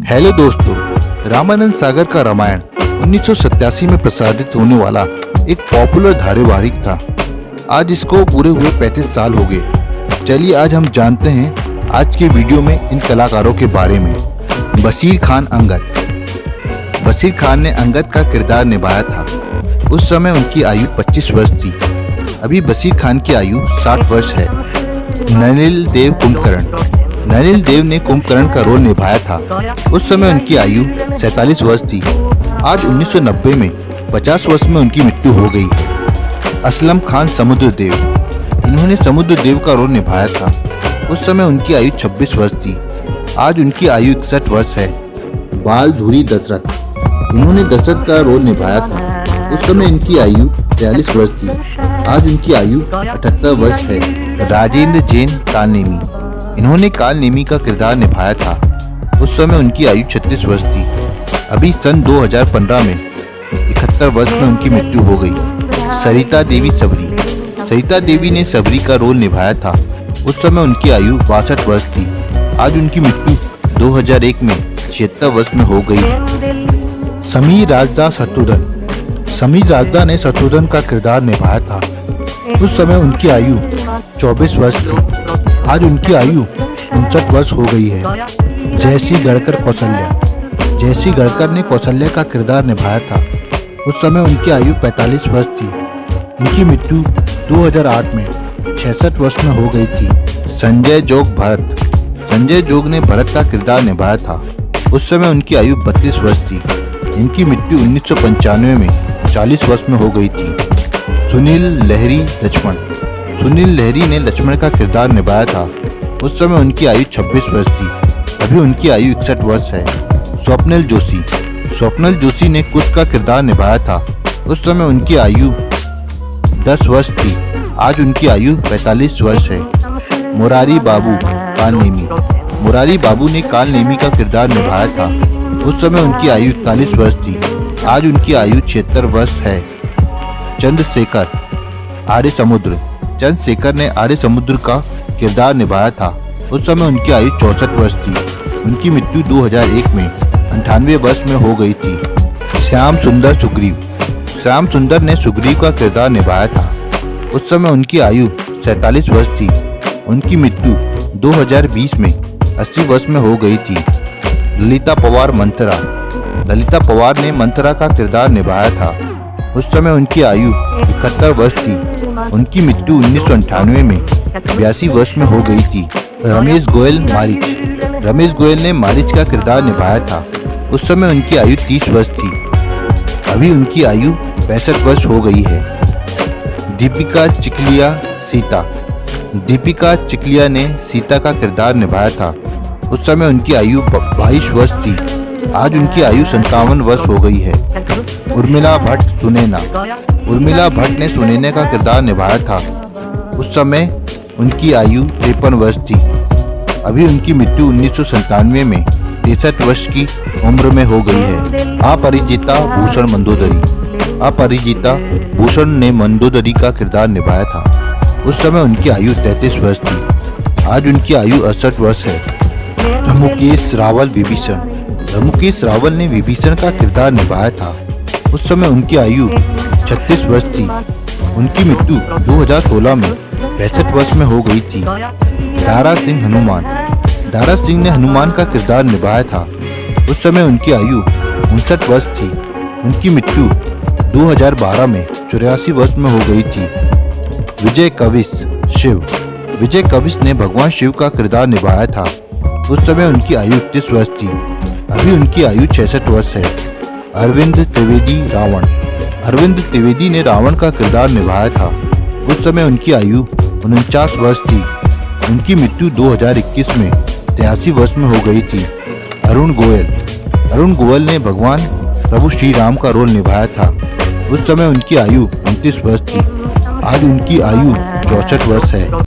Hello दोस्तों, रामानंद सागर का रामायण 1987 में प्रसारित होने वाला एक पॉपुलर धारावाहिक था। आज इसको पूरे हुए 35 साल हो गए। चलिए आज हम जानते हैं आज के वीडियो में इन कलाकारों के बारे में। बशीर खान अंगद। बशीर खान ने अंगद का किरदार निभाया था। उस समय उनकी आयु 25 वर्ष थी। अभी बशीर खान की आयु 60 वर्ष है। नलिनी देव कुंभकर्ण। नलिनी देव ने कुंभकर्ण का रोल निभाया था। उस समय उनकी आयु 47 वर्ष थी। आज 1990 में 50 वर्ष में उनकी मृत्यु हो गई। असलम खान समुद्रदेव। इन्होंने समुद्रदेव का रोल निभाया था। उस समय उनकी आयु 26 वर्ष थी। आज उनकी आयु 61 वर्ष है। बाल धुरी दशरथ। इन्होंने दशरथ का रोल निभाया था। उस समय इनकी आयु 43 वर्ष थी। आज उनकी आयु 78 वर्ष है। राजेंद्र जैन कालनेमी। इन्होंने कालनेमी का किरदार निभाया था। उस समय उनकी आयु 36 वर्ष थी। अभी सन 2015 में 71 वर्ष में उनकी मृत्यु हो गई। सरिता देवी सबरी। सरिता देवी ने सबरी का रोल निभाया था। उस समय उनकी आयु 62 वर्ष थी। आज उनकी मृत्यु 2001 में 76 वर्ष में हो गई। समीर राजदा शत्रुघ्न। समीर राजदा ने शत्रुघ्न का किरदार निभाया था। उस समय उनकी आयु 24 वर्ष थी। आज उनकी आयु 59 वर्ष हो गई है। जयश्री गढ़कर कौशल्या। जयश्री गढ़कर ने कौशल्या का किरदार निभाया था। उस समय उनकी आयु 45 वर्ष थी। इनकी मृत्यु 2008 में 66 वर्ष में हो गई थी। संजय जोग भरत। संजय जोग ने भरत का किरदार निभाया था। उस समय उनकी आयु 32 वर्ष थी। इनकी मृत्यु 1995 में 40 वर्ष में हो गई थी। सुनील लहरी लक्ष्मण। सुनील लहरी ने लक्ष्मण का किरदार निभाया था। उस समय उनकी आयु 26 वर्ष थी। अभी उनकी आयु 61 वर्ष है। स्वप्निल जोशी। स्वप्निल जोशी ने कुश का किरदार निभाया था। उस समय उनकी आयु 10 वर्ष थी। आज उनकी आयु 45 वर्ष है। मुरारी बाबू कालनेमी। मुरारी बाबू ने कालनेमी का किरदार निभाया था। उस समय उनकी आयु 41 वर्ष थी। आज उनकी आयु 76 वर्ष है। चंद्रशेखर आर्य समुद्र। चंद्रशेखर ने आर्य समुद्र का किरदार निभाया था। उस समय उनकी आयु 64 वर्ष थी। उनकी मृत्यु 2001 में 98 वर्ष में हो गई थी। श्याम सुंदर सुग्रीव। श्याम सुंदर ने सुग्रीव का किरदार निभाया था। उस समय उनकी आयु 47 वर्ष थी। उनकी मृत्यु 2020 में 80 वर्ष में हो गई थी। ललिता पवार मंथरा। ललिता पवार ने मंथरा का किरदार निभाया था। उस समय उनकी आयु 71 वर्ष थी। उनकी मृत्यु 1998 में 82 वर्ष में हो गई थी। रमेश गोयल मारिच। रमेश गोयल ने मारिच का किरदार निभाया था। उस समय उनकी आयु 30 वर्ष थी। अभी उनकी आयु 65 वर्ष हो गई है। दीपिका चिखलिया सीता। दीपिका चिखलिया ने सीता का किरदार निभाया था। उस समय उनकी आयु 22 वर्ष थी। आज उनकी आयु 57 वर्ष हो गई है। उर्मिला भट्ट सुनैना। उर्मिला भट्ट ने सुनैना का किरदार निभाया था। उस समय उनकी आयु 53 वर्ष थी। अभी उनकी मृत्यु 1997 में 63 वर्ष की उम्र में हो गई है। अपराजिता भूषण मंदोदरी। अपराजिता भूषण ने मंदोदरी का किरदार निभाया था। उस समय उनकी आयु 33 वर्ष थी। आज उनकी आयु 68 वर्ष है। रमुकेश रावल विभीषण। रमुकेश रावल ने विभीषण का किरदार निभाया था। उस समय उनकी आयु 36 वर्ष थी। उनकी मृत्यु 2016 में 65 वर्ष में हो गई थी। दारा सिंह हनुमान। दारा सिंह ने हनुमान का किरदार निभाया था। उस समय उनकी आयु 59 वर्ष थी। उनकी मृत्यु 2012 में 84 वर्ष में हो गई थी। विजय कविश शिव। विजय कविश ने भगवान शिव का किरदार निभाया था। उस समय उनकी आयु 31 वर्ष थी। अभी उनकी आयु 66 वर्ष है। अरविंद त्रिवेदी रावण। अरविंद त्रिवेदी ने रावण का किरदार निभाया था। उस समय उनकी आयु 49 वर्ष थी। उनकी मृत्यु 2021 में 83 वर्ष में हो गई थी। अरुण गोयल। अरुण गोयल ने भगवान प्रभु श्री राम का रोल निभाया था। उस समय उनकी आयु 29 वर्ष थी। आज उनकी आयु 64 वर्ष है।